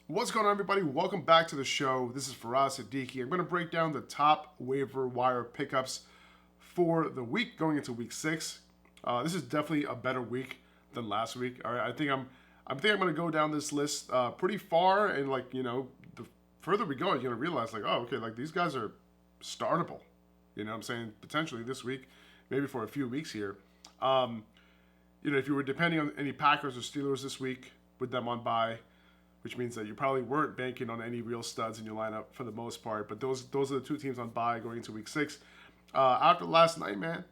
What's going on, everybody? Welcome back to the show. This is Faraz Siddiqui. I'm going to break down the top waiver wire pickups for the week going into week 6. This is definitely a better week than last week. All right, I think I'm going to go down this list pretty far, and the further we go, you're going to realize these guys are startable. You know what I'm saying? Potentially this week, maybe for a few weeks here. If you were depending on any Packers or Steelers this week with them on bye, which means that you probably weren't banking on any real studs in your lineup for the most part. But those are the two teams on bye going into week 6. After last night, man,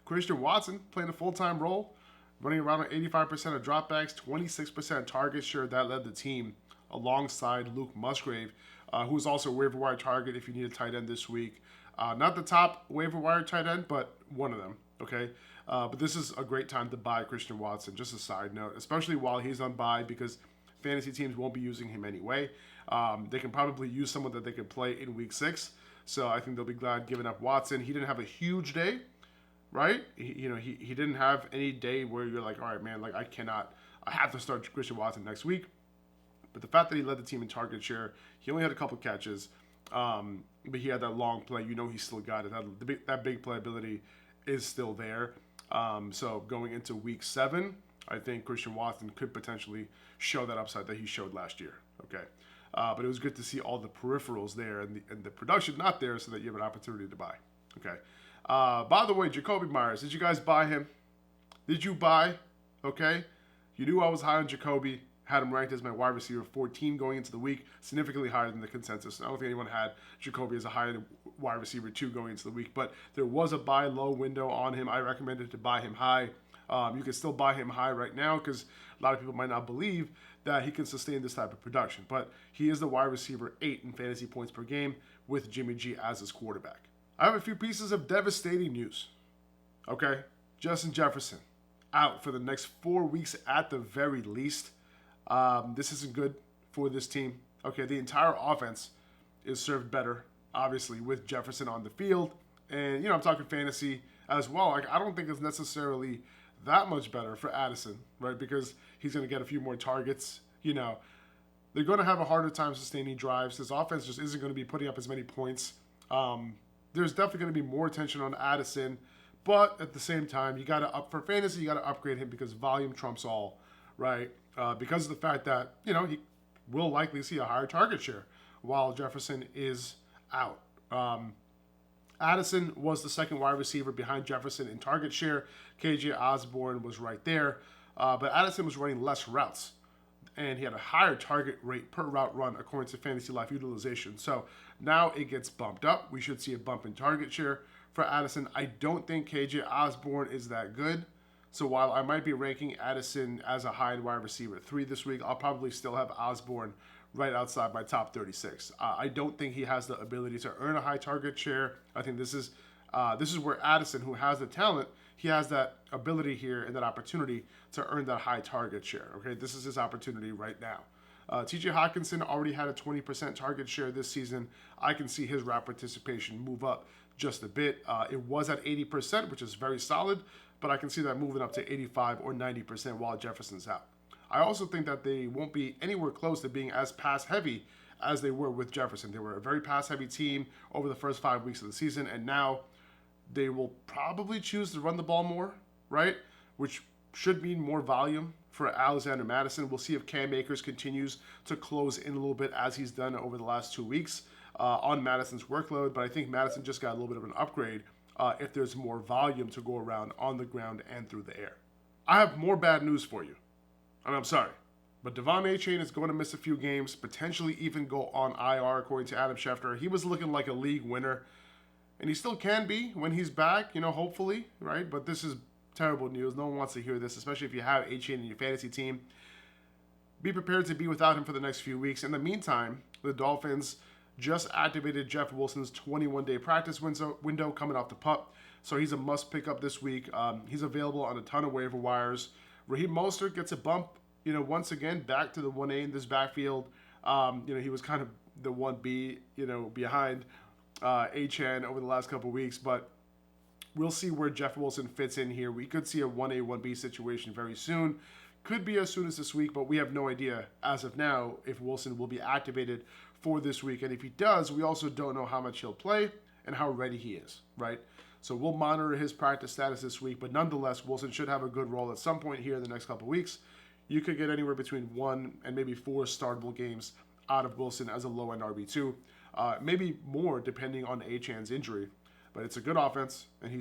Christian Watson playing a full-time role, running around on 85% of dropbacks, 26% target share. That led the team alongside Luke Musgrave, who's also a waiver wire target if you need a tight end this week. Not the top waiver wire tight end, but one of them, okay? But this is a great time to buy Christian Watson, just a side note, especially while he's on bye because fantasy teams won't be using him anyway. They can probably use someone that they can play in week 6. So I think they'll be glad giving up Watson. He didn't have a huge day, right? He didn't have any day where you're like, all right, man, I have to start Christian Watson next week. But the fact that he led the team in target share, he only had a couple catches, but he had that long play. He still got it. That big playability is still there. So going into week 7, I think Christian Watson could potentially show that upside that he showed last year. Okay, but it was good to see all the peripherals there and the production not there, so that you have an opportunity to buy. Okay. By the way, Jacoby Myers, did you guys buy him? Did you buy? Okay, you knew I was high on Jacoby. Had him ranked as my wide receiver 14 going into the week, significantly higher than the consensus. I don't think anyone had Jacoby as a high wide receiver 2 going into the week, but there was a buy low window on him. I recommended to buy him high. You can still buy him high right now because a lot of people might not believe that he can sustain this type of production. But he is the wide receiver 8 in fantasy points per game with Jimmy G as his quarterback. I have a few pieces of devastating news. Okay, Justin Jefferson out for the next 4 weeks at the very least. This isn't good for this team. Okay, the entire offense is served better, obviously, with Jefferson on the field. And, I'm talking fantasy as well. I don't think it's necessarily that much better for Addison, right? Because he's going to get a few more targets. They're going to have a harder time sustaining drives. This offense just isn't going to be putting up as many points. There's definitely going to be more attention on Addison, but at the same time, for fantasy, you got to upgrade him because volume trumps all, right? Because of the fact that, he will likely see a higher target share while Jefferson is out. Addison was the second wide receiver behind Jefferson in target share. KJ Osborn was right there. But Addison was running less routes. And he had a higher target rate per route run according to Fantasy Life utilization. So now it gets bumped up. We should see a bump in target share for Addison. I don't think KJ Osborn is that good. So while I might be ranking Addison as a high wide receiver 3 this week, I'll probably still have Osborn right outside my top 36. I don't think he has the ability to earn a high target share. I think this is where Addison, who has the talent, he has that ability here and that opportunity to earn that high target share. Okay, this is his opportunity right now. TJ Hawkinson already had a 20% target share this season. I can see his route participation move up just a bit. It was at 80%, which is very solid, but I can see that moving up to 85 or 90% while Jefferson's out. I also think that they won't be anywhere close to being as pass-heavy as they were with Jefferson. They were a very pass-heavy team over the first 5 weeks of the season, and now they will probably choose to run the ball more, right? Which should mean more volume for Alexander Mattison. We'll see if Cam Akers continues to close in a little bit as he's done over the last 2 weeks on Mattison's workload, but I think Mattison just got a little bit of an upgrade if there's more volume to go around on the ground and through the air. I have more bad news for you. And I'm sorry, but Achane is going to miss a few games, potentially even go on IR, according to Adam Schefter. He was looking like a league winner, and he still can be when he's back, hopefully, right? But this is terrible news. No one wants to hear this, especially if you have Achane in your fantasy team. Be prepared to be without him for the next few weeks. In the meantime, the Dolphins just activated Jeff Wilson's 21-day practice window coming off the pup, so he's a must pick up this week. He's available on a ton of waiver wires. Raheem Mostert gets a bump, once again, back to the 1A in this backfield. He was kind of the 1B, behind Achane over the last couple of weeks, but we'll see where Jeff Wilson fits in here. We could see a 1A, 1B situation very soon. Could be as soon as this week, but we have no idea as of now if Wilson will be activated for this week. And if he does, we also don't know how much he'll play and how ready he is, right? So we'll monitor his practice status this week, but nonetheless, Wilson should have a good role at some point here in the next couple of weeks. You could get anywhere between 1 and maybe 4 startable games out of Wilson as a low-end RB2. Maybe more depending on Achane's injury. But it's a good offense, and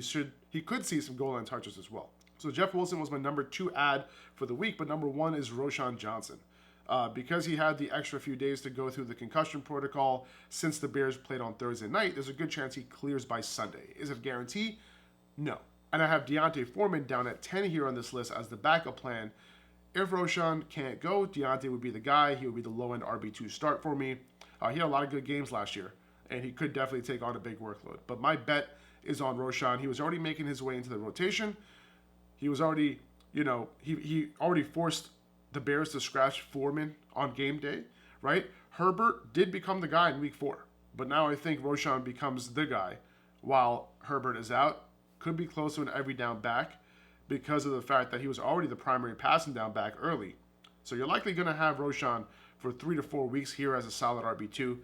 he could see some goal line touches as well. So Jeff Wilson was my number 2 ad for the week, but number 1 is Roschon Johnson. Because he had the extra few days to go through the concussion protocol since the Bears played on Thursday night, there's a good chance he clears by Sunday. Is it a guarantee? No. And I have Foreman down at 10 here on this list as the backup plan. If Roschon can't go, Deontay would be the guy. He would be the low-end RB2 start for me. He had a lot of good games last year, and he could definitely take on a big workload. But my bet is on Roschon. He was already making his way into the rotation. He was already, he already forced the Bears to scratch Foreman on game day, right? Herbert did become the guy in week 4, but now I think Roschon becomes the guy while Herbert is out. Could be close to an every down back because of the fact that he was already the primary passing down back early. So you're likely going to have Roschon for 3 to 4 weeks here as a solid RB2.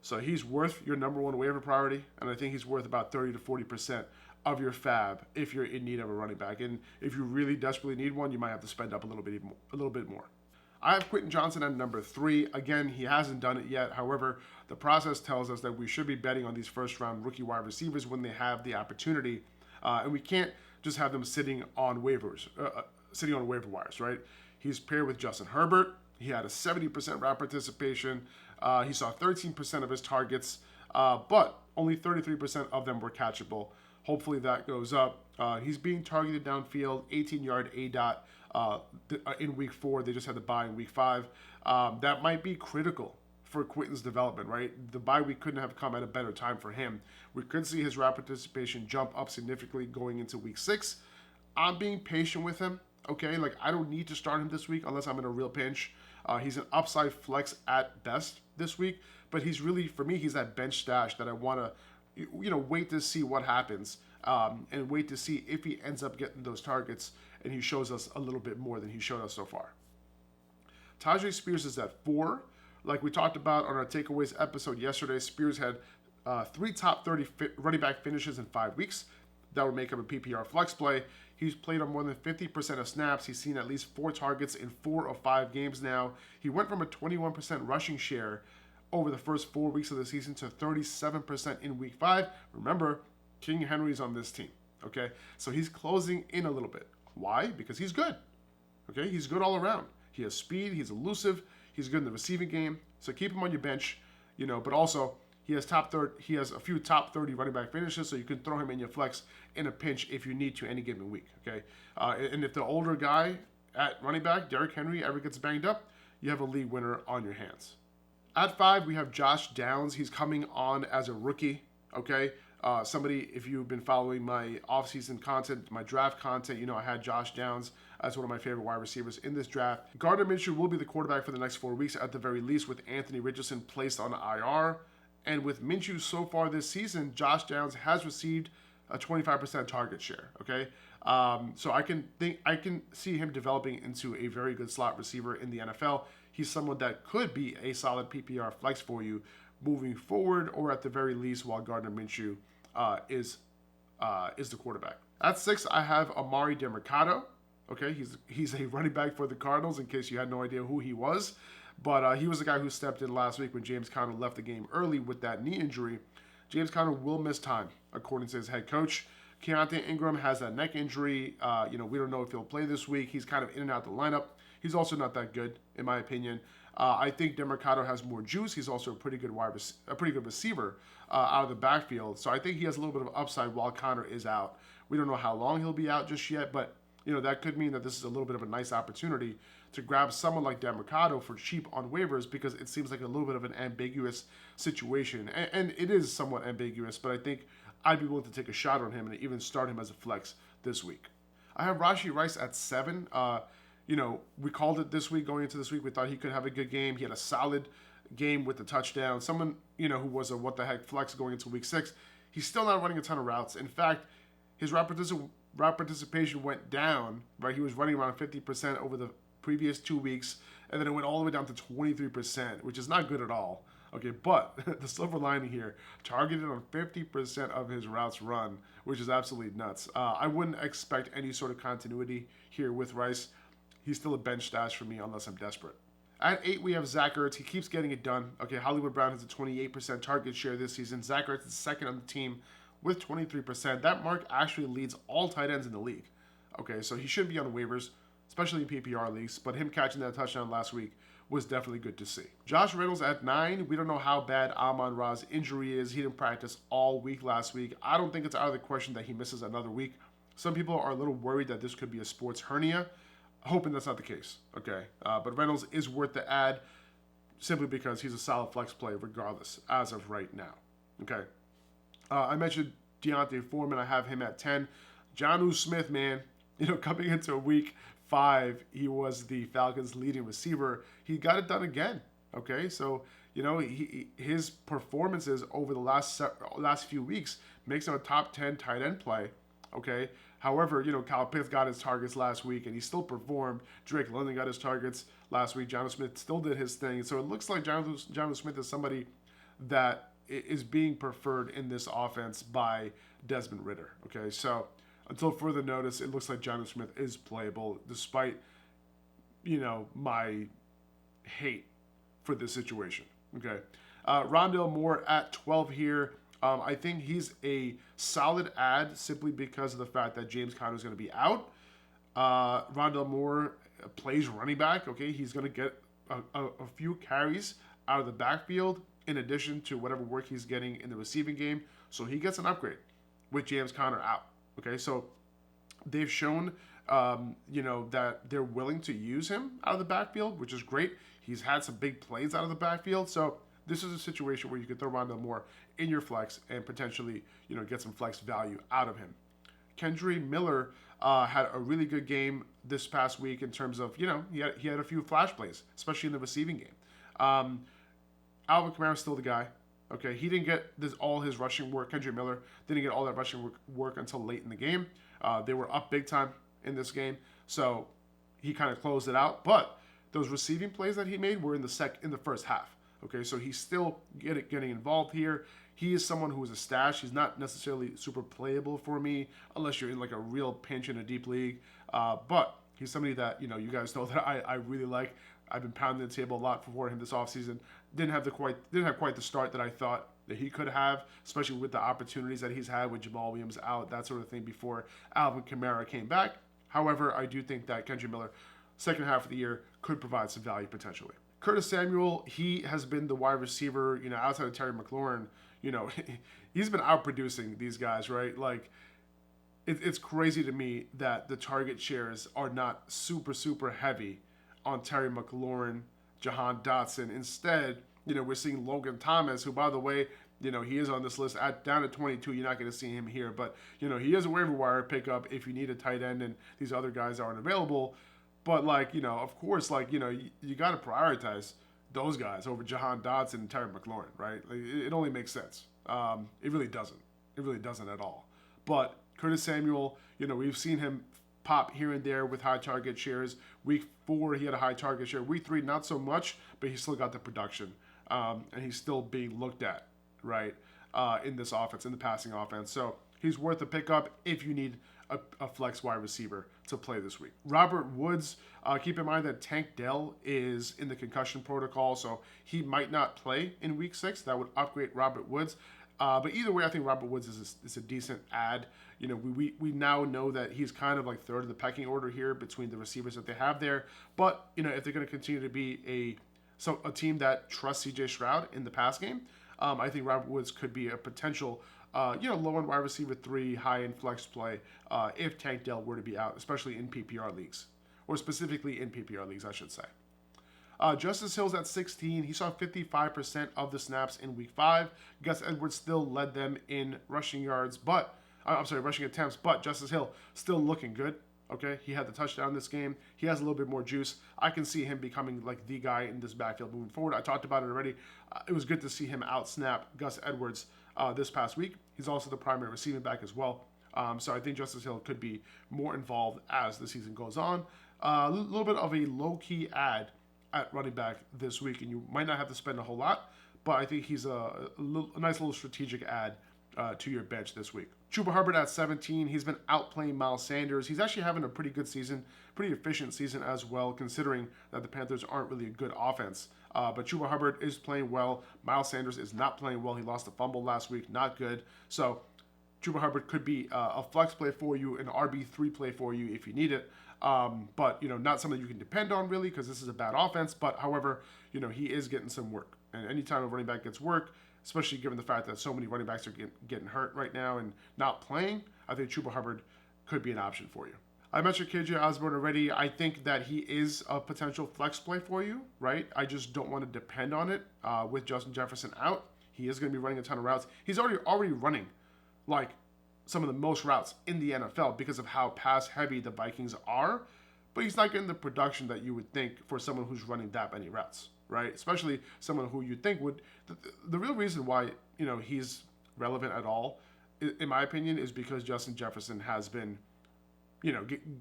So he's worth your number 1 waiver priority, and I think he's worth about 30 to 40% of your fab if you're in need of a running back. And if you really desperately need one, you might have to spend up a little bit more. I have Quentin Johnston at number 3. Again, he hasn't done it yet. However, the process tells us that we should be betting on these first-round rookie wide receivers when they have the opportunity, and we can't just have them sitting on waivers, sitting on waiver wires, right? He's paired with Justin Herbert. He had a 70% route participation. He saw 13% of his targets, but only 33% of them were catchable. Hopefully that goes up. He's being targeted downfield, 18-yard A-dot in week 4. They just had the bye in week 5. That might be critical for Quentin's development, right? The bye week couldn't have come at a better time for him. We could see his route participation jump up significantly going into week 6. I'm being patient with him, okay? Like, I don't need to start him this week unless I'm in a real pinch. He's an upside flex at best this week, but he's really, for me, he's that bench stash that I want to, wait to see what happens and wait to see if he ends up getting those targets and he shows us a little bit more than he showed us so far. Tyjae Spears is at 4. Like we talked about on our takeaways episode yesterday, Spears had 3 top 30 running back finishes in 5 weeks. That would make him a PPR flex play. He's played on more than 50% of snaps. He's seen at least 4 targets in 4 of 5 games now. He went from a 21% rushing share over the first 4 weeks of the season to 37% in week 5. Remember, King Henry's on this team, okay? So he's closing in a little bit. Why? Because he's good, okay? He's good all around. He has speed. He's elusive. He's good in the receiving game. So keep him on your bench, but also he has a few top 30 running back finishes, so you can throw him in your flex in a pinch if you need to any given week, okay? And if the older guy at running back, Derrick Henry, ever gets banged up, you have a league winner on your hands. At 5, we have Josh Downs. He's coming on as a rookie, okay? Somebody, if you've been following my offseason content, my draft content, I had Josh Downs as one of my favorite wide receivers in this draft. Gardner Minshew will be the quarterback for the next 4 weeks at the very least, with Anthony Richardson placed on IR. And with Minshew so far this season, Josh Downs has received a 25% target share, okay? So I can see him developing into a very good slot receiver in the NFL. He's someone that could be a solid PPR flex for you moving forward, or at the very least while Gardner Minshew is the quarterback. At 6, I have Emari Demercado. Okay, he's a running back for the Cardinals, in case you had no idea who he was. But he was the guy who stepped in last week when James Conner left the game early with that knee injury. James Conner will miss time, according to his head coach. Keontae Ingram has that neck injury. We don't know if he'll play this week. He's kind of in and out the lineup. He's also not that good, in my opinion. I think Demercado has more juice. He's also a pretty good receiver out of the backfield. So I think he has a little bit of upside while Conner is out. We don't know how long he'll be out just yet, but that could mean that this is a little bit of a nice opportunity to grab someone like Demercado for cheap on waivers, because it seems like a little bit of an ambiguous situation. And it is somewhat ambiguous, but I think I'd be willing to take a shot on him and even start him as a flex this week. I have Rashee Rice at 7. We called it this week, going into this week. We thought he could have a good game. He had a solid game with the touchdown. Someone, who was a what-the-heck flex going into week 6. He's still not running a ton of routes. In fact, his route participation went down, right? He was running around 50% over the previous 2 weeks, and then it went all the way down to 23%, which is not good at all. Okay, but the silver lining here, targeted on 50% of his routes run, which is absolutely nuts. I wouldn't expect any sort of continuity here with Rice. He's still a bench stash for me unless I'm desperate. At 8, we have Zach Ertz. He keeps getting it done. Okay, Hollywood Brown has a 28% target share this season. Zach Ertz is second on the team with 23%. That mark actually leads all tight ends in the league. Okay, so he should be on waivers, especially in PPR leagues, but him catching that touchdown last week was definitely good to see. Josh Reynolds at 9. We don't know how bad Amon-Ra's injury is. He didn't practice all week last week. I don't think it's out of the question that he misses another week. Some people are a little worried that this could be a sports hernia. Hoping that's not the case, okay? But Reynolds is worth the add simply because he's a solid flex play regardless as of right now, okay? I mentioned D'Onta Foreman. I have him at 10. Jonnu Smith, man, coming into week 5, he was the Falcons' leading receiver. He got it done again, okay? So, his performances over the last few weeks makes him a top 10 tight end play, okay? However, Kyle Pitts got his targets last week, and he still performed. Drake London got his targets last week. Jonnu Smith still did his thing. So it looks like Jonnu Smith is somebody that is being preferred in this offense by Desmond Ridder. Okay, so until further notice, it looks like Jonnu Smith is playable, despite, my hate for this situation. Okay, Rondale Moore at 12 here. I think he's a solid add simply because of the fact that James Conner is going to be out. Rondale Moore plays running back. Okay, he's going to get a few carries out of the backfield in addition to whatever work he's getting in the receiving game. So he gets an upgrade with James Conner out. Okay, so they've shown, that they're willing to use him out of the backfield, which is great. He's had some big plays out of the backfield, so this is a situation where you could throw Rondale Moore in your flex and potentially, get some flex value out of him. Kendre Miller had a really good game this past week in terms of, he had a few flash plays, especially in the receiving game. Alvin Kamara's still the guy. Okay, he didn't get all his rushing work. Kendre Miller didn't get all that rushing work until late in the game. They were up big time in this game, so he kind of closed it out. But those receiving plays that he made were in the first half. Okay, so he's still getting involved here. He is someone who is a stash. He's not necessarily super playable for me unless you're in like a real pinch in a deep league. But he's somebody that, you guys know that I really like. I've been pounding the table a lot for him this offseason. Didn't have quite the start that I thought that he could have, especially with the opportunities that he's had with Jamal Williams out, that sort of thing before Alvin Kamara came back. However, I do think that Kendre Miller, second half of the year, could provide some value potentially. Curtis Samuel, he has been the wide receiver, outside of Terry McLaurin, he's been outproducing these guys, right? Like, it's crazy to me that the target shares are not super, super heavy on Terry McLaurin, Jahan Dotson. Instead, we're seeing Logan Thomas, who, by the way, he is on this list down at 22. You're not going to see him here, but, he is a waiver wire pickup if you need a tight end and these other guys aren't available. But, of course, you got to prioritize those guys over Jahan Dotson and Terry McLaurin, right? It only makes sense. It really doesn't. It really doesn't at all. But Curtis Samuel, we've seen him pop here and there with high target shares. Week 4, he had a high target share. Week 3, not so much, but he still got the production. And he's still being looked at, right, in this offense, in the passing offense. So he's worth a pickup if you need a flex wide receiver to play this week. Robert Woods, keep in mind that Tank Dell is in the concussion protocol, so he might not play in week 6. That would upgrade Robert Woods. But either way, I think Robert Woods is a decent add. We now know that he's kind of like third of the pecking order here between the receivers that they have there. But, if they're going to continue to be a team that trusts C.J. Stroud in the pass game, I think Robert Woods could be a potential low-end wide receiver 3, high-end flex play if Tank Dell were to be out, especially in PPR leagues, or specifically in PPR leagues, I should say. Justice Hill's at 16. He saw 55% of the snaps in week 5. Gus Edwards still led them in rushing attempts, but Justice Hill still looking good. Okay, he had the touchdown this game. He has a little bit more juice. I can see him becoming like the guy in this backfield moving forward. I talked about it already. It was good to see him out-snap Gus Edwards this past week. He's also the primary receiving back as well. So I think Justice Hill could be more involved as the season goes on. A little bit of a low-key ad at running back this week, and you might not have to spend a whole lot, but I think he's a nice little strategic ad to your bench this week. Chuba Hubbard at 17. He's been outplaying Miles Sanders. He's actually having a pretty good season, pretty efficient season as well, considering that the Panthers aren't really a good offense. But Chuba Hubbard is playing well. Miles Sanders is not playing well. He lost a fumble last week. Not good. So Chuba Hubbard could be a flex play for you, an RB3 play for you if you need it. But, not something you can depend on really because this is a bad offense. But, however, he is getting some work. And anytime a running back gets work, especially given the fact that so many running backs are getting hurt right now and not playing, I think Chuba Hubbard could be an option for you. I mentioned KJ Osborn already. I think that he is a potential flex play for you, right? I just don't want to depend on it with Justin Jefferson out. He is going to be running a ton of routes. He's already running like some of the most routes in the NFL because of how pass heavy the Vikings are, but he's not getting the production that you would think for someone who's running that many routes, right? Especially someone who you think would. The real reason why he's relevant at all, in my opinion, is because Justin Jefferson has been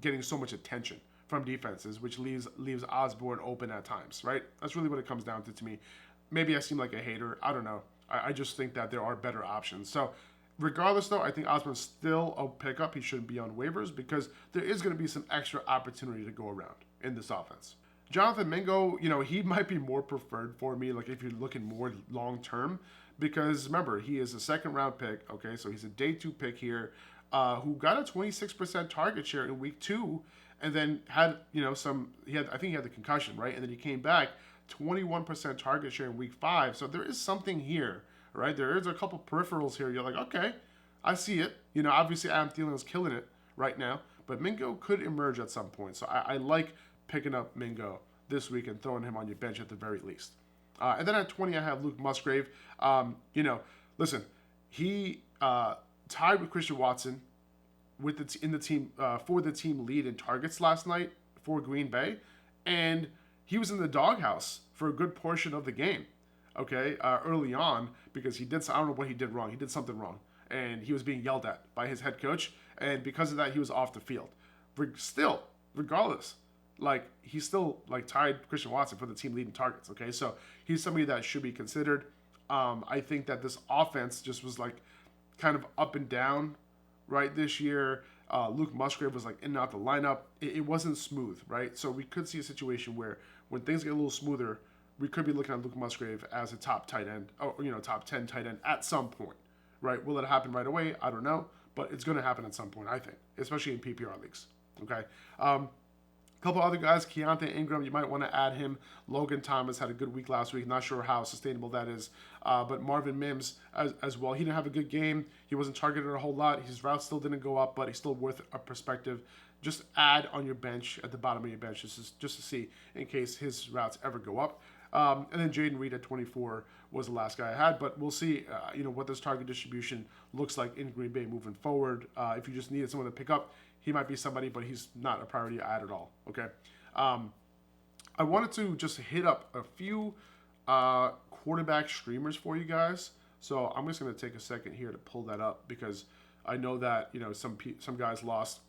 getting so much attention from defenses, which leaves Osborn open at times, right? That's really what it comes down to me. Maybe I seem like a hater. I don't know. I just think that there are better options. So regardless, though, I think Osborn's still a pickup. He shouldn't be on waivers because there is going to be some extra opportunity to go around in this offense. Jonathan Mingo, he might be more preferred for me, like if you're looking more long-term, because remember, he is a second-round pick, okay? So he's a day 2 pick here, who got a 26% target share in week 2, and then had, I think he had the concussion, right? And then he came back, 21% target share in week 5. So there is something here, right? There is a couple peripherals here. You're like, okay, I see it. Obviously Adam Thielen's killing it right now, but Mingo could emerge at some point. So I like picking up Mingo this week and throwing him on your bench at the very least. And then at 20, I have Luke Musgrave. Listen, he tied with Christian Watson with the team for the team lead in targets last night for Green Bay, and he was in the doghouse for a good portion of the game. Okay, early on because I don't know what he did wrong. He did something wrong, and he was being yelled at by his head coach, and because of that, he was off the field. Still, regardless, he still tied Christian Watson for the team leading targets. Okay, so he's somebody that should be considered. I think that this offense just was kind of up and down, right, this year. Luke Musgrave was in and out the lineup. It wasn't smooth, right? So we could see a situation where when things get a little smoother, we could be looking at Luke Musgrave as a top tight end, or top 10 tight end at some point, right? Will it happen right away? I don't know, but it's going to happen at some point, I think, especially in PPR leagues. Okay. A couple other guys, Keontae Ingram, you might want to add him. Logan Thomas had a good week last week. Not sure how sustainable that is. But Marvin Mims as well. He didn't have a good game. He wasn't targeted a whole lot. His routes still didn't go up, but he's still worth a perspective. Just add on your bench, at the bottom of your bench, just to see in case his routes ever go up. And then Jaden Reed at 24 was the last guy I had. But we'll see, what this target distribution looks like in Green Bay moving forward. If you just needed someone to pick up, he might be somebody, but he's not a priority add at all, okay? I wanted to just hit up a few quarterback streamers for you guys. So I'm just going to take a second here to pull that up because I know that, some guys lost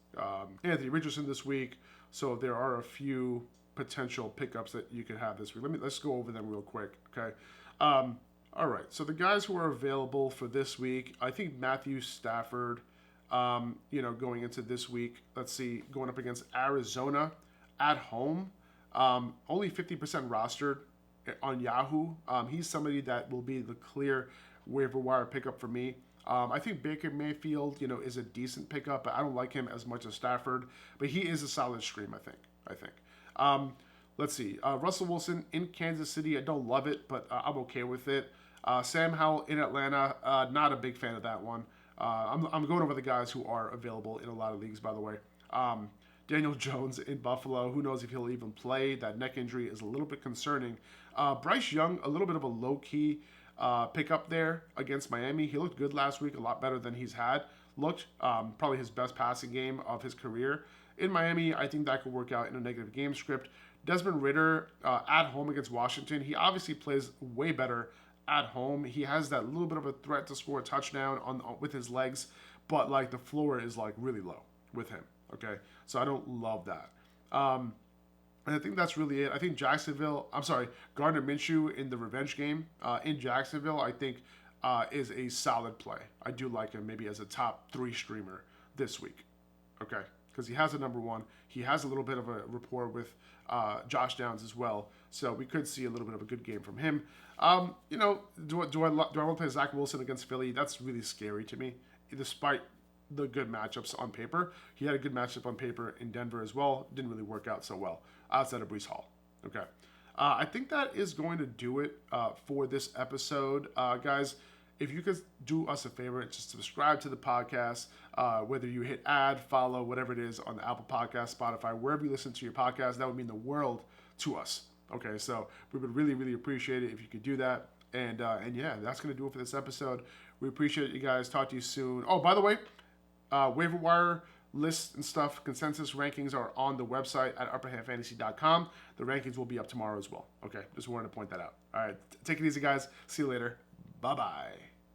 Anthony Richardson this week. So there are a few potential pickups that you could have this week. Let's go over them real quick, okay? All right, so the guys who are available for this week, I think Matthew Stafford, going into this week, let's see, going up against Arizona at home, only 50% rostered on Yahoo. He's somebody that will be the clear waiver wire pickup for me. I think Baker Mayfield, is a decent pickup, but I don't like him as much as Stafford, but he is a solid stream, I think. Let's see, Russell Wilson in Kansas City, I don't love it, but I'm okay with it. Sam Howell in Atlanta, not a big fan of that one. I'm going over the guys who are available in a lot of leagues, by the way. Daniel Jones in Buffalo. Who knows if he'll even play? That neck injury is a little bit concerning. Bryce Young, a little bit of a low-key pickup there against Miami. He looked good last week, a lot better than he's had. Looked probably his best passing game of his career. In Miami, I think that could work out in a negative game script. Desmond Ridder at home against Washington. He obviously plays way better at home. He has that little bit of a threat to score a touchdown with his legs, but the floor is really low with him. Okay, so I don't love that. And I think that's really it. I think Gardner Minshew in the revenge game in Jacksonville, I think is a solid play. I do like him maybe as a top 3 streamer this week. Okay, because he has a number 1. He has a little bit of a rapport with Josh Downs as well, so we could see a little bit of a good game from him. Do I want to play Zach Wilson against Philly? That's really scary to me, despite the good matchups on paper. He had a good matchup on paper in Denver as well. Didn't really work out so well outside of Breece Hall. Okay. I think that is going to do it for this episode. Guys, if you could do us a favor, just subscribe to the podcast, whether you hit add, follow, whatever it is on the Apple Podcast, Spotify, wherever you listen to your podcast, that would mean the world to us. Okay, so we would really, really appreciate it if you could do that. And yeah, that's going to do it for this episode. We appreciate you guys. Talk to you soon. Oh, by the way, waiver wire lists and stuff, consensus rankings are on the website at upperhandfantasy.com. The rankings will be up tomorrow as well. Okay, just wanted to point that out. All right, take it easy, guys. See you later. Bye-bye.